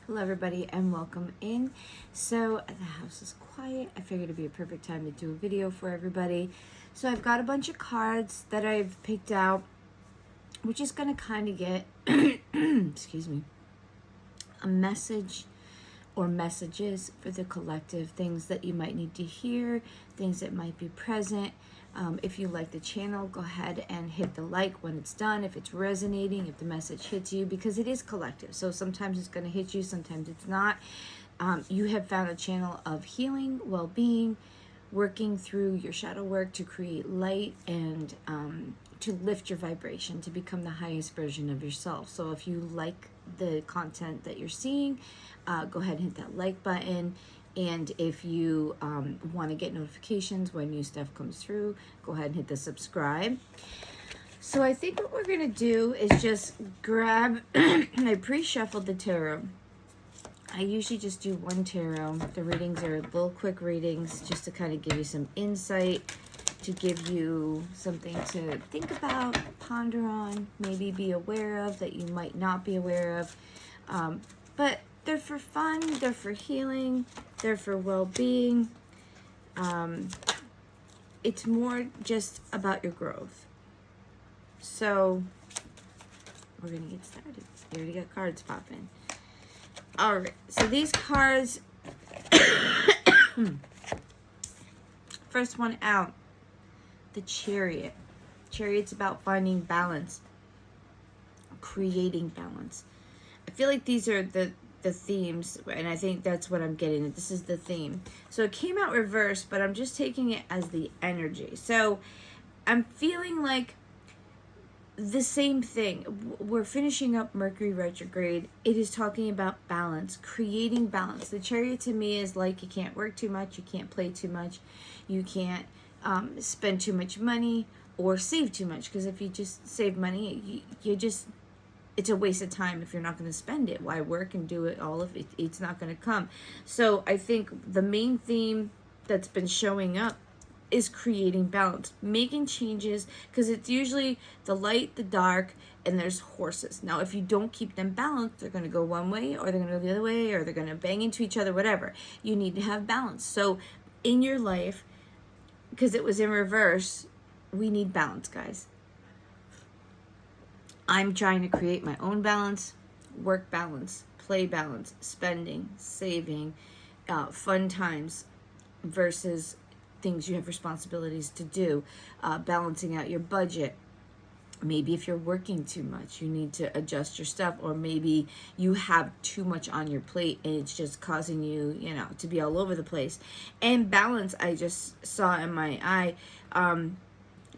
Hello everybody and welcome in. So the house is quiet. I figured it'd be a perfect time to do a video for everybody. So I've got a bunch of cards that I've picked out. We're just gonna kind of get excuse me, a message or messages for the collective, things that you might need to hear, things that might be present. If you like the channel, go ahead and hit the like when it's done, if it's resonating, if the message hits you, because it is collective. So sometimes it's going to hit you, sometimes it's not. You have found a channel of healing, well-being, working through your shadow work to create light and to lift your vibration, to become the highest version of yourself. So if you like the content that you're seeing, go ahead and hit that like button. And if you want to get notifications when new stuff comes through, go ahead and hit the subscribe. So I think what we're going to do is just grab, I pre-shuffled the tarot. I usually just do one tarot. The readings are little quick readings just to kind of give you some insight, to give you something to think about, ponder on, maybe be aware of that you might not be aware of. But they're for fun, they're for healing, they're for well-being. It's more just about your growth. So we're gonna get started. We already got cards popping. All right, so these cards, first one out, the Chariot. Chariot's about finding balance, creating balance. I feel like these are the themes, and I think that's what I'm getting at. This is the theme. So it came out reversed, but I'm just taking it as the energy. So I'm feeling like the same thing. We're finishing up Mercury retrograde. It is talking about balance, creating balance. The Chariot to me is like, you can't work too much, you can't play too much, you can't spend too much money or save too much, because if you just save money, you just, it's a waste of time if you're not going to spend it. Why work and do it all if it's not going to come? So I think the main theme that's been showing up is creating balance, making changes, because it's usually the light, the dark, and there's horses. Now, if you don't keep them balanced, they're going to go one way, or they're going to go the other way, or they're going to bang into each other, whatever. You need to have balance. So in your life, because it was in reverse, we need balance, guys. I'm trying to create my own balance, work balance, play balance, spending, saving, fun times versus things you have responsibilities to do, balancing out your budget. Maybe if you're working too much, you need to adjust your stuff, or maybe you have too much on your plate and it's just causing you, to be all over the place. And balance, I just saw in my eye,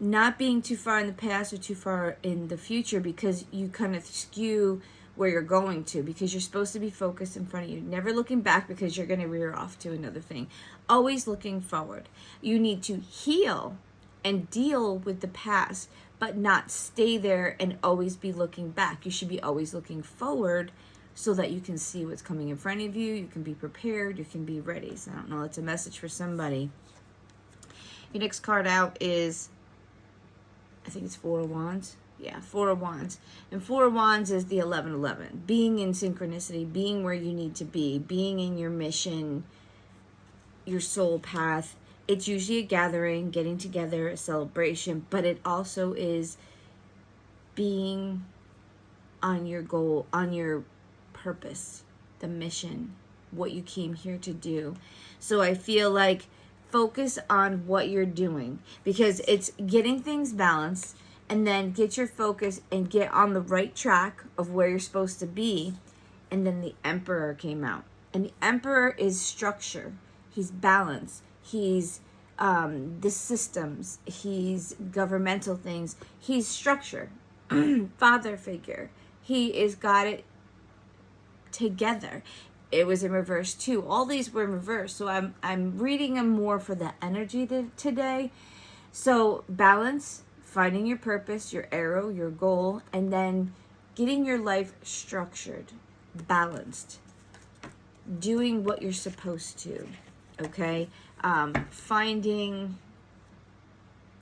not being too far in the past or too far in the future, because you kind of skew where you're going to, because you're supposed to be focused in front of you, never looking back, because you're going to rear off to another thing. Always looking forward. You need to heal and deal with the past, but not stay there and always be looking back. You should be always looking forward so that you can see what's coming in front of you. You can be prepared. You can be ready. So I don't know, it's a message for somebody. Your next card out is, I think it's Four of Wands. Yeah, Four of Wands. And Four of Wands is the 11:11. Being in synchronicity, being where you need to be, being in your mission, your soul path. It's usually a gathering, getting together, a celebration, but it also is being on your goal, on your purpose, the mission, what you came here to do. So I feel like focus on what you're doing, because it's getting things balanced, and then get your focus and get on the right track of where you're supposed to be. And then the Emperor came out, and the Emperor is structure. He's balance. He's the systems. He's governmental things. He's structure. Father figure. He is got it together. It was in reverse too. All these were in reverse. So I'm reading them more for the energy today. So balance, finding your purpose, your arrow, your goal, and then getting your life structured, balanced, doing what you're supposed to. Okay, finding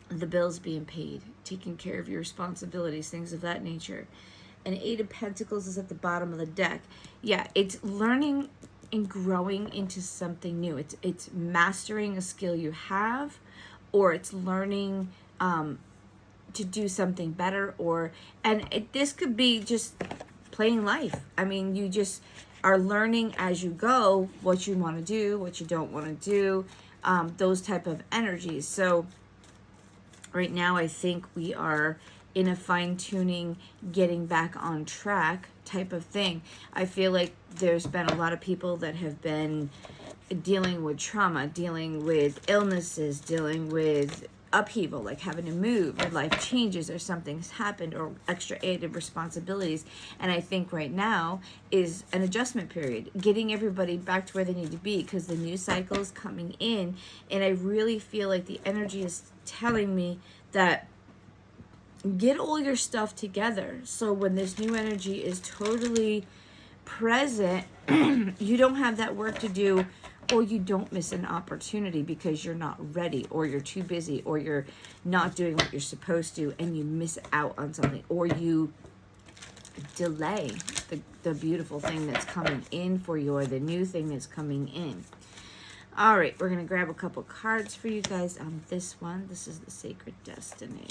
the bills being paid, taking care of your responsibilities, things of that nature. and Eight of Pentacles is at the bottom of the deck. Yeah, it's learning and growing into something new. It's mastering a skill you have, or it's learning to do something better, this could be just plain life. I mean, you just are learning as you go what you want to do, what you don't want to do, those type of energies. So right now I think we are in a fine-tuning, getting back on track type of thing. I feel like there's been a lot of people that have been dealing with trauma, dealing with illnesses, dealing with upheaval, like having to move, or life changes, or something's happened, or extra added responsibilities. And I think right now is an adjustment period, getting everybody back to where they need to be, because the new cycle is coming in. And I really feel like the energy is telling me that get all your stuff together, so when this new energy is totally present, you don't have that work to do, or you don't miss an opportunity because you're not ready, or you're too busy, or you're not doing what you're supposed to, and you miss out on something, or you delay the beautiful thing that's coming in for you, or the new thing that's coming in. All right, we're going to grab a couple cards for you guys on this one. This is the Sacred Destiny.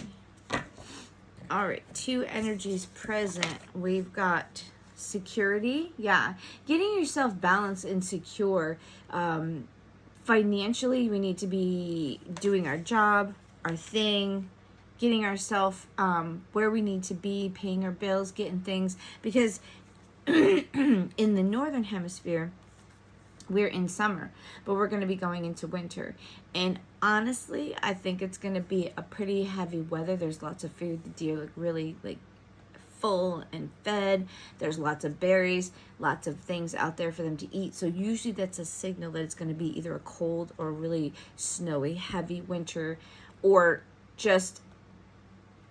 All right, two energies present. We've got security. Yeah, getting yourself balanced and secure. Financially, we need to be doing our job, our thing, getting ourselves where we need to be, paying our bills, getting things. Because in the Northern Hemisphere, we're in summer, but we're going to be going into winter. And honestly, I think it's going to be a pretty heavy weather. There's lots of food. The deer look really full and fed. There's lots of berries, lots of things out there for them to eat. So usually that's a signal that it's going to be either a cold or really snowy, heavy winter, or just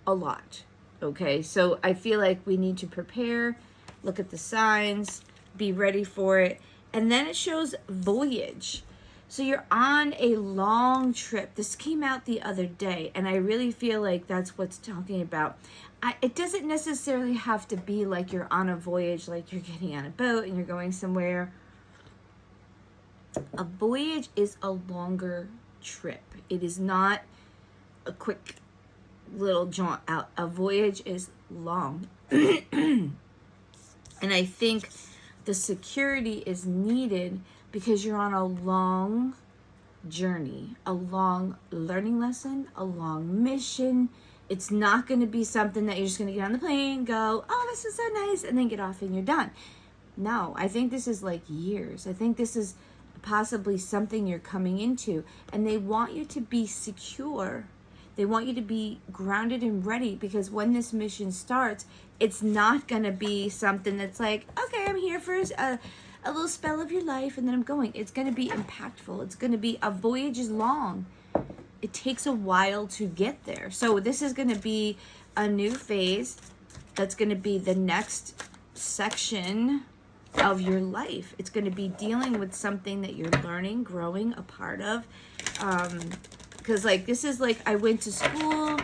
a lot. Okay, so I feel like we need to prepare, look at the signs, be ready for it. And then it shows voyage. So you're on a long trip. This came out the other day, and I really feel like that's what's talking about. It doesn't necessarily have to be like you're on a voyage, like you're getting on a boat and you're going somewhere. A voyage is a longer trip. It is not a quick little jaunt out. A voyage is long. And I think the security is needed because you're on a long journey, a long learning lesson, a long mission. It's not going to be something that you're just going to get on the plane, go, oh, this is so nice, and then get off and you're done. No, I think this is like years. I think this is possibly something you're coming into, and they want you to be secure. They want you to be grounded and ready, because when this mission starts, it's not going to be something that's like, okay, I'm here for a little spell of your life and then I'm going. It's going to be impactful. It's going to be, a voyage is long. It takes a while to get there. So this is going to be a new phase. That's going to be the next section of your life. It's going to be dealing with something that you're learning, growing a part of. Because this is I went to school,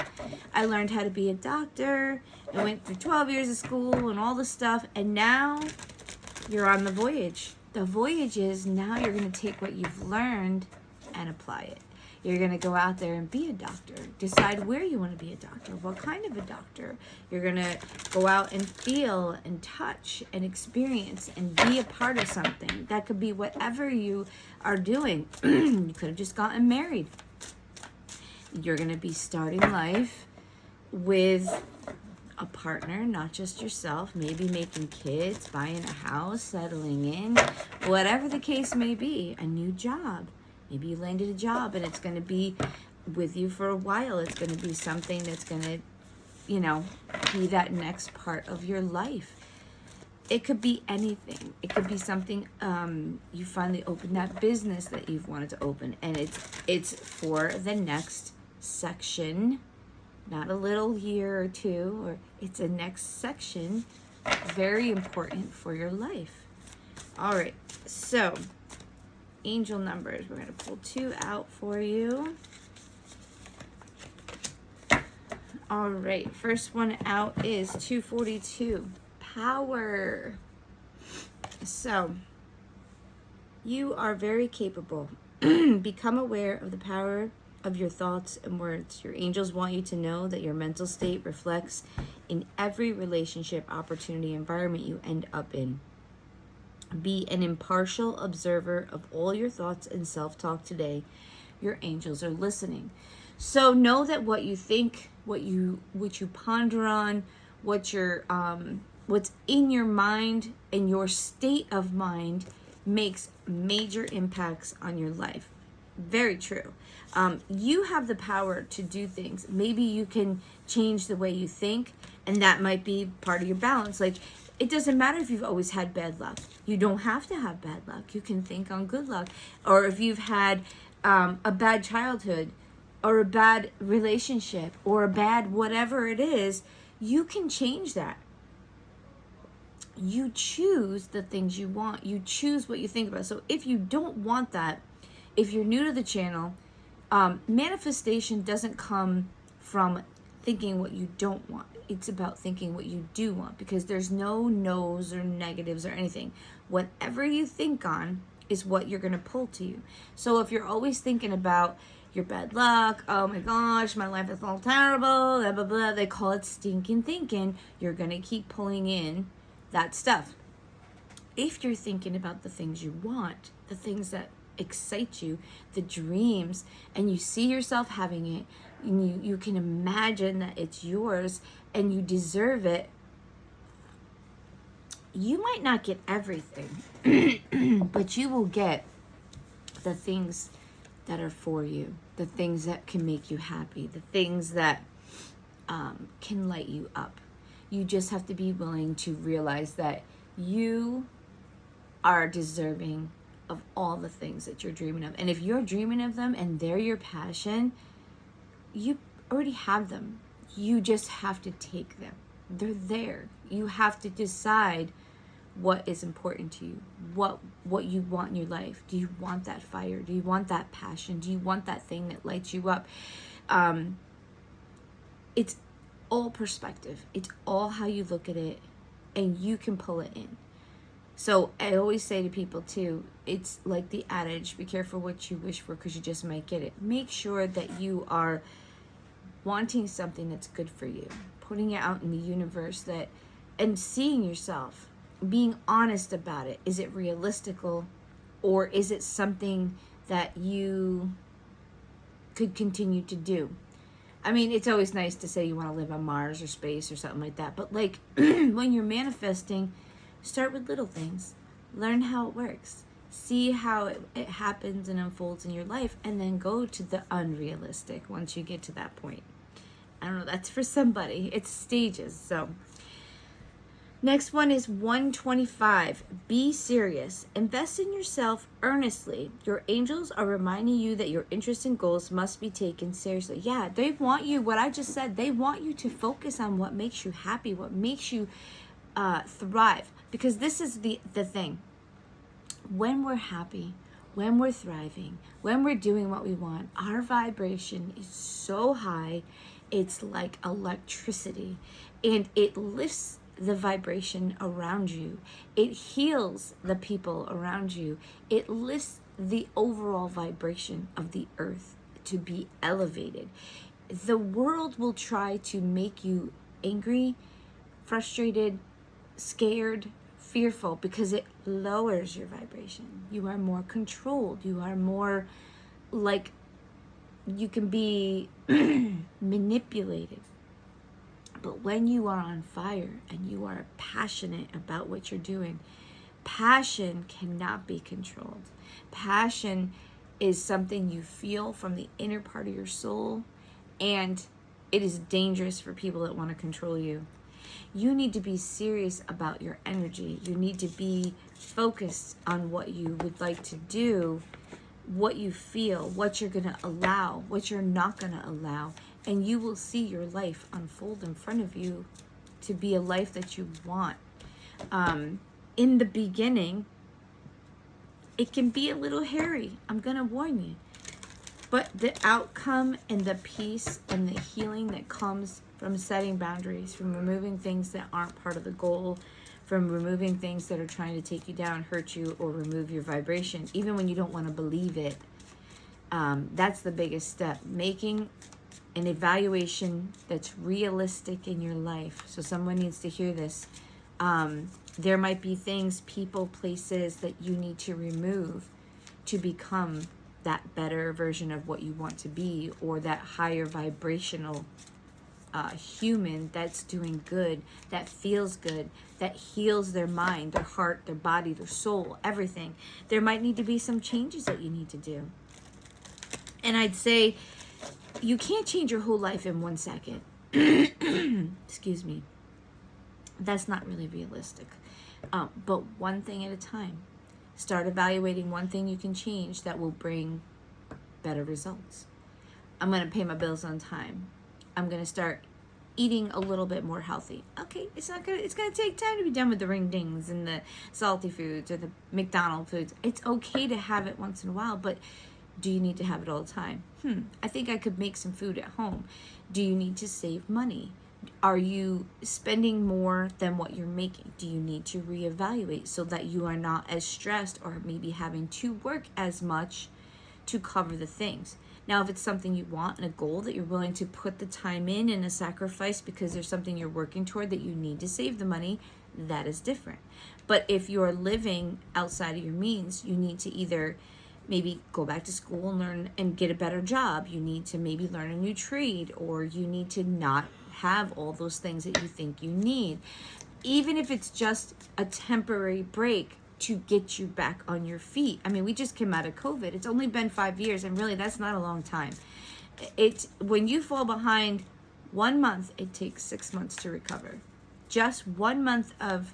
I learned how to be a doctor, I went through 12 years of school and all this stuff, and now you're on the voyage. The voyage is now you're going to take what you've learned and apply it. You're going to go out there and be a doctor. Decide where you want to be a doctor, what kind of a doctor. You're going to go out and feel and touch and experience and be a part of something. That could be whatever you are doing. You could have just gotten married. You're going to be starting life with a partner, not just yourself, maybe making kids, buying a house, settling in, whatever the case may be, a new job. Maybe you landed a job and it's going to be with you for a while. It's going to be something that's going to, be that next part of your life. It could be anything. It could be something you finally opened that business that you've wanted to open, and it's for the next section, not a little year or two, or it's a next section, very important for your life. All right, so angel numbers, we're going to pull 2 out for you. All right, first one out is 242. power. So, you are very capable. Become aware of the power of your thoughts and words. Your angels want you to know that your mental state reflects in every relationship, opportunity, environment you end up in. Be an impartial observer of all your thoughts and self-talk today. Your angels are listening. So know that what you think, what you ponder on, what's in your mind and your state of mind makes major impacts on your life. Very true. You have the power to do things. Maybe you can change the way you think, and that might be part of your balance. Like, it doesn't matter if you've always had bad luck. You don't have to have bad luck. You can think on good luck. Or if you've had a bad childhood, or a bad relationship, or a bad whatever it is, you can change that. You choose the things you want. You choose what you think about. So if you don't want that, if you're new to the channel, manifestation doesn't come from thinking what you don't want. It's about thinking what you do want, because there's no no's or negatives or anything. Whatever you think on is what you're going to pull to you. So if you're always thinking about your bad luck, oh my gosh, my life is all terrible, blah, blah, blah, they call it stinking thinking, you're going to keep pulling in that stuff. If you're thinking about the things you want, the things that excite you, the dreams, and you see yourself having it, and you can imagine that it's yours and you deserve it, you might not get everything, but you will get the things that are for you, the things that can make you happy, the things that can light you up. You just have to be willing to realize that you are deserving of all the things that you're dreaming of. And if you're dreaming of them and they're your passion, you already have them. You just have to take them. They're there. You have to decide what is important to you, what you want in your life. Do you want that fire? Do you want that passion? Do you want that thing that lights you up? It's all perspective. It's all how you look at it, and you can pull it in. So I always say to people too, it's like the adage, be careful what you wish for, because you just might get it. Make sure that you are wanting something that's good for you, putting it out in the universe, and seeing yourself, being honest about it. Is it realistical, or is it something that you could continue to do? I mean, it's always nice to say you want to live on Mars or space or something like that, but like when you're manifesting, start with little things. Learn how it works. See how it happens and unfolds in your life, and then go to the unrealistic once you get to that point. I don't know, that's for somebody. It's stages. So next one is 125. Be serious. Invest in yourself earnestly. Your angels are reminding you that your interests and goals must be taken seriously. Yeah, they want you, what I just said, they want you to focus on what makes you happy, what makes you thrive. Because this is the thing. When we're happy, when we're thriving, when we're doing what we want, our vibration is so high, it's like electricity, and it lifts the vibration around you. It heals the people around you. It lifts the overall vibration of the earth to be elevated. The world will try to make you angry, frustrated, scared, fearful, because it lowers your vibration. You are more controlled. You are more like, you can be manipulated. But when you are on fire and you are passionate about what you're doing, passion cannot be controlled. Passion is something you feel from the inner part of your soul, and it is dangerous for people that want to control you. You need to be serious about your energy. You need to be focused on what you would like to do, what you feel, what you're going to allow, what you're not going to allow. And you will see your life unfold in front of you to be a life that you want. In the beginning, it can be a little hairy. I'm going to warn you. But the outcome and the peace and the healing that comes from setting boundaries, from removing things that aren't part of the goal, from removing things that are trying to take you down, hurt you, or remove your vibration, even when you don't want to believe it. That's the biggest step. Making an evaluation that's realistic in your life. So someone needs to hear this. There might be things, people, places that you need to remove to become that better version of what you want to be, or that higher vibrational human that's doing good, that feels good, that heals their mind, their heart, their body, their soul, everything. There might need to be some changes that you need to do. And I'd say you can't change your whole life in 1 second. Excuse me. That's not really realistic. But one thing at a time. Start evaluating one thing you can change that will bring better results. I'm going to pay my bills on time. I'm going to start eating a little bit more healthy. Okay, it's going to take time to be done with the ring dings and the salty foods or the McDonald's foods. It's okay to have it once in a while, but do you need to have it all the time? I think I could make some food at home. Do you need to save money? Are you spending more than what you're making? Do you need to reevaluate so that you are not as stressed, or maybe having to work as much to cover the things? Now, if it's something you want and a goal that you're willing to put the time in and a sacrifice because there's something you're working toward that you need to save the money, that is different. But if you're living outside of your means, you need to either maybe go back to school and learn and get a better job. You need to maybe learn a new trade, or you need to not have all those things that you think you need. Even if it's just a temporary break to get you back on your feet. I mean, we just came out of COVID. It's only been 5 years, and really that's not a long time. When you fall behind 1 month, it takes 6 months to recover. Just 1 month of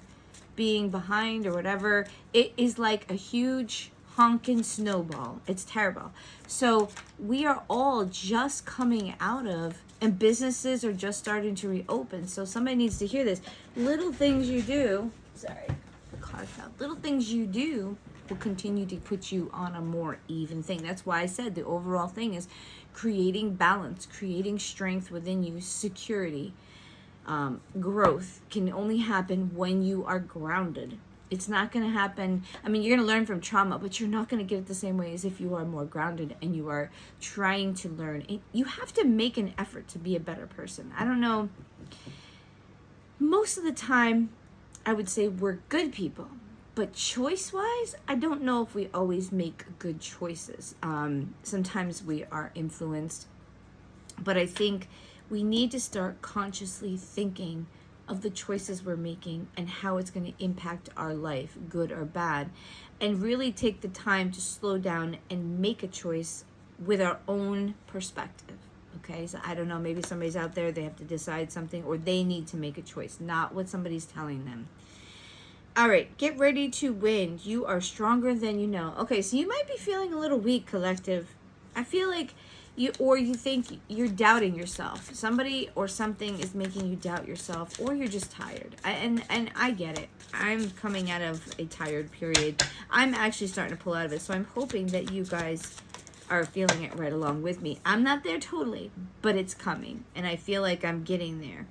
being behind or whatever, it is like a huge honking snowball. It's terrible. So we are all just coming out of, and businesses are just starting to reopen. So somebody needs to hear this. Little things you do, little things you do will continue to put you on a more even thing. That's why I said the overall thing is creating balance, creating strength within you, security. Growth can only happen when you are grounded. It's not going to happen. I mean, you're going to learn from trauma, but you're not going to get it the same way as if you are more grounded and you are trying to learn. You have to make an effort to be a better person. I don't know. Most of the time, I would say we're good people. But choice-wise, I don't know if we always make good choices. Sometimes we are influenced. But I think we need to start consciously thinking of the choices we're making and how it's going to impact our life, good or bad, and really take the time to slow down and make a choice with our own perspective. Okay, so I don't know, maybe somebody's out there, they have to decide something, or they need to make a choice, not what somebody's telling them. All right, get ready to win. You are stronger than you know. Okay, so you might be feeling a little weak, collective. I feel like you think you're doubting yourself. Somebody or something is making you doubt yourself, or you're just tired. And I get it. I'm coming out of a tired period. I'm actually starting to pull out of it. So I'm hoping that you guys are feeling it right along with me. I'm not there totally, but it's coming. And I feel like I'm getting there.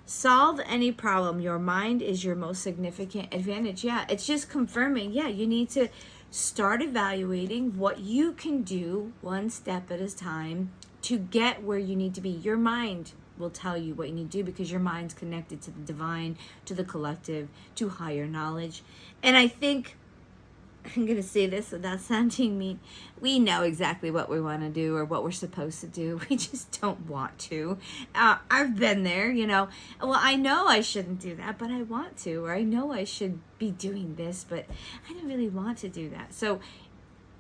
Solve any problem. Your mind is your most significant advantage. Yeah, it's just confirming. Yeah, you need to start evaluating what you can do one step at a time to get where you need to be. Your mind will tell you what you need to do because your mind's connected to the divine, to the collective, to higher knowledge. And I think, I'm going to say this without sounding mean, we know exactly what we want to do or what we're supposed to do. We just don't want to. I've been there, Well, I know I shouldn't do that, but I want to. Or I know I should be doing this, but I don't really want to do that. So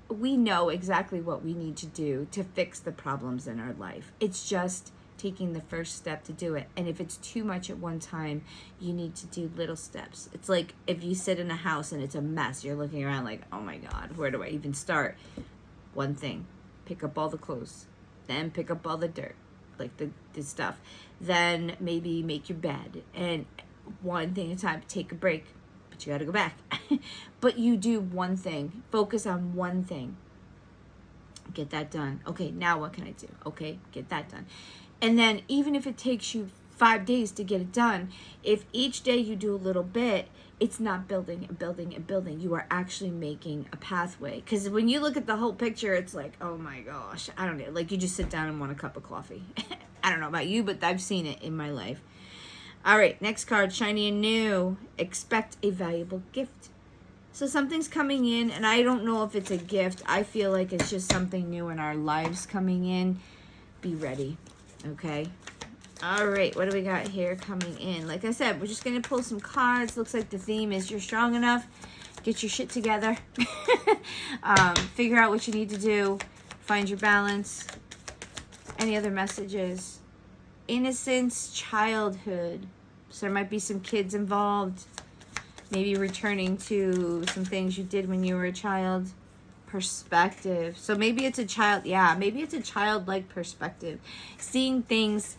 we know exactly what we need to do to fix the problems in our life. It's just taking the first step to do it. And if it's too much at one time, you need to do little steps. It's like if you sit in a house and it's a mess, you're looking around like, oh my God, where do I even start? One thing, pick up all the clothes, then pick up all the dirt, like the stuff. Then maybe make your bed, and one thing at a time, take a break, but you gotta go back. But you do one thing, focus on one thing. Get that done. Okay, now what can I do? Okay, get that done. And then even if it takes you 5 days to get it done, if each day you do a little bit, it's not building and building and building. You are actually making a pathway. Because when you look at the whole picture, it's like, oh my gosh, I don't know. Like, you just sit down and want a cup of coffee. I don't know about you, but I've seen it in my life. All right, next card, shiny and new. Expect a valuable gift. So something's coming in, and I don't know if it's a gift. I feel like it's just something new in our lives coming in. Be ready, okay? All right, what do we got here coming in? Like I said, we're just going to pull some cards. Looks like the theme is you're strong enough. Get your shit together. Figure out what you need to do. Find your balance. Any other messages? Innocence, childhood. So there might be some kids involved. Maybe returning to some things you did when you were a child. Perspective. So maybe it's a child. Yeah, maybe it's a childlike perspective. Seeing things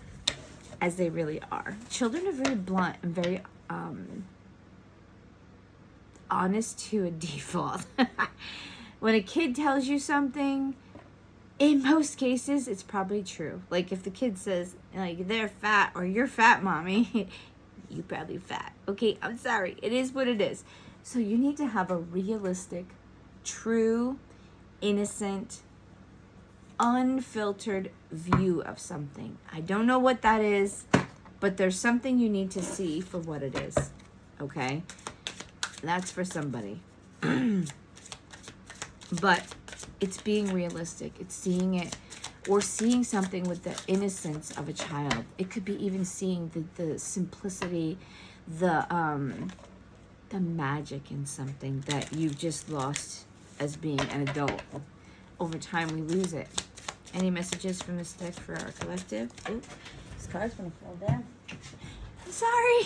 as they really are. Children are very blunt and very honest to a default. When a kid tells you something, in most cases, it's probably true. Like if the kid says, like, they're fat or you're fat, mommy, you probably fat. Okay, I'm sorry. It is what it is. So you need to have a realistic, true, innocent, unfiltered view of something. I don't know what that is, but there's something you need to see for what it is. Okay? That's for somebody. But it's being realistic. It's seeing it, or seeing something with the innocence of a child. It could be even seeing the simplicity, the magic in something that you've just lost as being an adult. Over time, we lose it. Any messages from this deck for our collective? Oop, this card's gonna fall down. I'm sorry.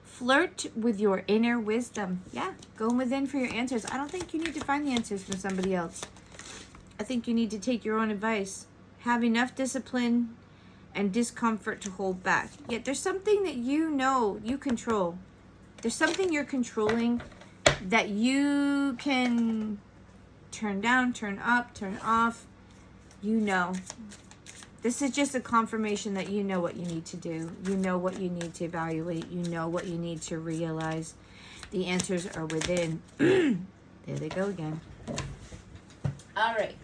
Flirt with your inner wisdom. Yeah, go within for your answers. I don't think you need to find the answers from somebody else. I think you need to take your own advice. Have enough discipline and discomfort to hold back. Yet there's something that you know you control. There's something you're controlling that you can turn down, turn up, turn off. You know. This is just a confirmation that you know what you need to do. You know what you need to evaluate. You know what you need to realize. The answers are within. There they go again. All right.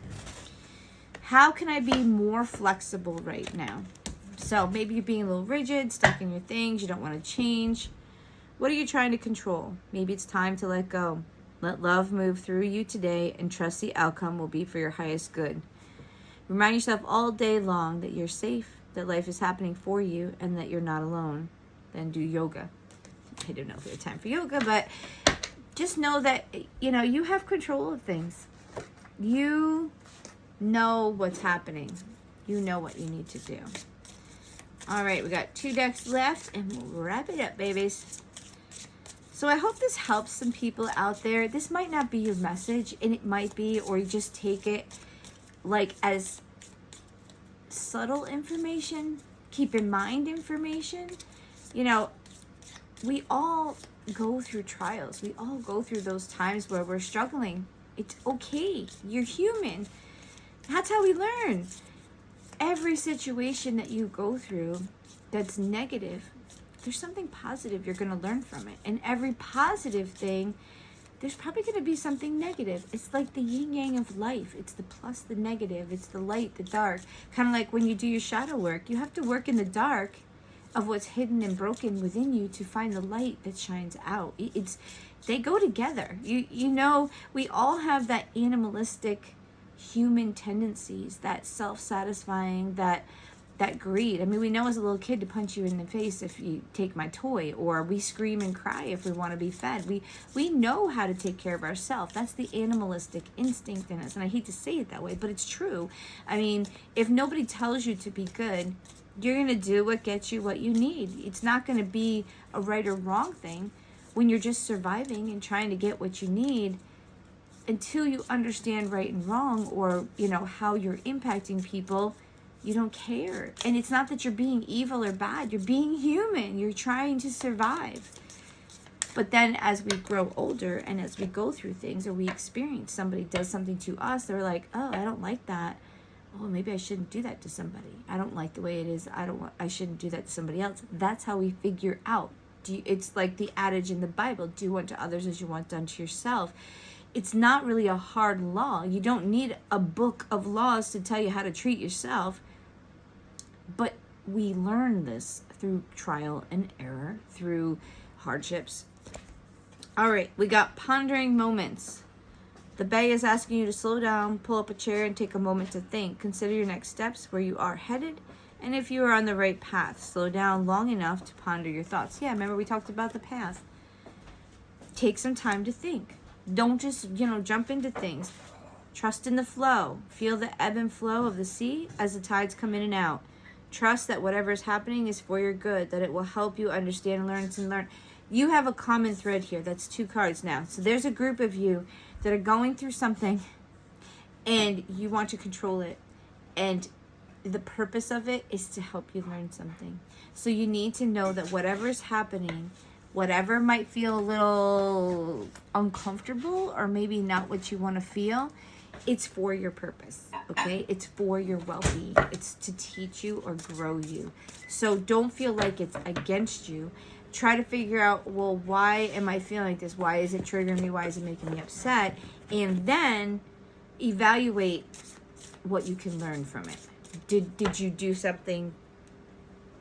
How can I be more flexible right now? So maybe you're being a little rigid, stuck in your things. You don't want to change. What are you trying to control? Maybe it's time to let go. Let love move through you today and trust the outcome will be for your highest good. Remind yourself all day long that you're safe, that life is happening for you, and that you're not alone. Then do yoga. I don't know if we have time for yoga, but just know that, you know, you have control of things. You know what's happening. You know what you need to do. All right, we got 2 decks left, and we'll wrap it up, babies. So I hope this helps some people out there. This might not be your message, and it might be, or you just take it like as subtle information, keep in mind information. You know, we all go through trials. We all go through those times where we're struggling. It's okay. You're human. That's how we learn. Every situation that you go through that's negative, there's something positive you're going to learn from it. And every positive thing, there's probably going to be something negative. It's like the yin yang of life. It's the plus, the negative. It's the light, the dark. Kind of like when you do your shadow work. You have to work in the dark of what's hidden and broken within you to find the light that shines out. They go together. You know, we all have that animalistic human tendencies, that self-satisfying, that greed. I mean, we know as a little kid to punch you in the face if you take my toy, or we scream and cry if we want to be fed. We know how to take care of ourselves. That's the animalistic instinct in us. And I hate to say it that way, but it's true. I mean, if nobody tells you to be good, you're going to do what gets you what you need. It's not going to be a right or wrong thing when you're just surviving and trying to get what you need. Until you understand right and wrong, or, you know, how you're impacting people, you don't care. And it's not that you're being evil or bad. You're being human. You're trying to survive. But then as we grow older and as we go through things, or we experience somebody does something to us, they're like, oh, I don't like that. oh, maybe I shouldn't do that to somebody. I don't like the way it is. I shouldn't do that to somebody else. That's how we figure out. It's like the adage in the Bible, do unto others as you want done to yourself. It's not really a hard law. You don't need a book of laws to tell you how to treat yourself. But we learn this through trial and error, through hardships. All right, we got pondering moments. The Bay is asking you to slow down, pull up a chair, and take a moment to think. Consider your next steps, where you are headed, and if you are on the right path. Slow down long enough to ponder your thoughts. Yeah, remember we talked about the path. Take some time to think. Don't just, jump into things. Trust in the flow. Feel the ebb and flow of the sea as the tides come in and out. Trust that whatever is happening is for your good, that it will help you understand, learn. You have a common thread here. That's 2 cards now. So there's a group of you that are going through something and you want to control it. And the purpose of it is to help you learn something. So you need to know that whatever is happening, whatever might feel a little uncomfortable or maybe not what you want to feel, it's for your purpose, okay? It's for your well-being. It's to teach you or grow you. So don't feel like it's against you. Try to figure out, well, why am I feeling like this? Why is it triggering me? Why is it making me upset? And then evaluate what you can learn from it. Did you do something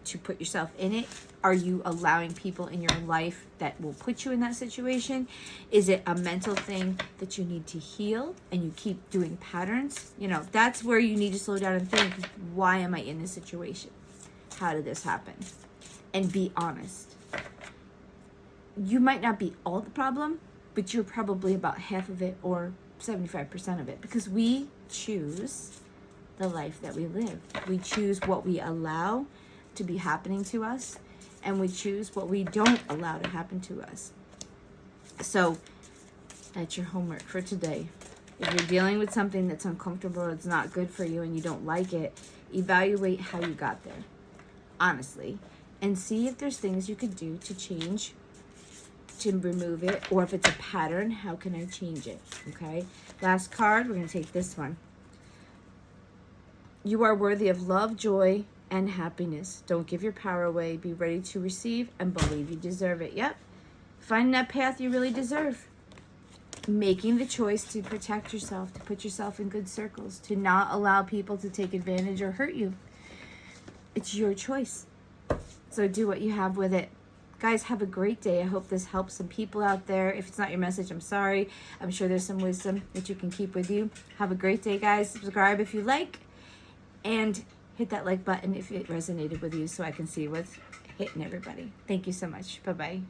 to put yourself in it? Are you allowing people in your life that will put you in that situation? Is it a mental thing that you need to heal and you keep doing patterns? That's where you need to slow down and think, why am I in this situation? How did this happen? And be honest. You might not be all the problem, but you're probably about half of it or 75% of it, because we choose the life that we live. We choose what we allow to be happening to us, and we choose what we don't allow to happen to us. So that's your homework for today. If you're dealing with something that's uncomfortable, it's not good for you, and you don't like it, evaluate how you got there, honestly, and see if there's things you could do to change, to remove it, or if it's a pattern, how can I change it, okay? Last card, we're going to take this one. You are worthy of love, joy, and happiness. Don't give your power away. Be ready to receive and believe you deserve it. Yep. Find that path you really deserve. Making the choice to protect yourself, to put yourself in good circles, to not allow people to take advantage or hurt you. It's your choice. So do what you have with it. Guys, have a great day. I hope this helps some people out there. If it's not your message, I'm sorry. I'm sure there's some wisdom that you can keep with you. Have a great day, guys. Subscribe if you like. And hit that like button if it resonated with you so I can see what's hitting everybody. Thank you so much. Bye-bye.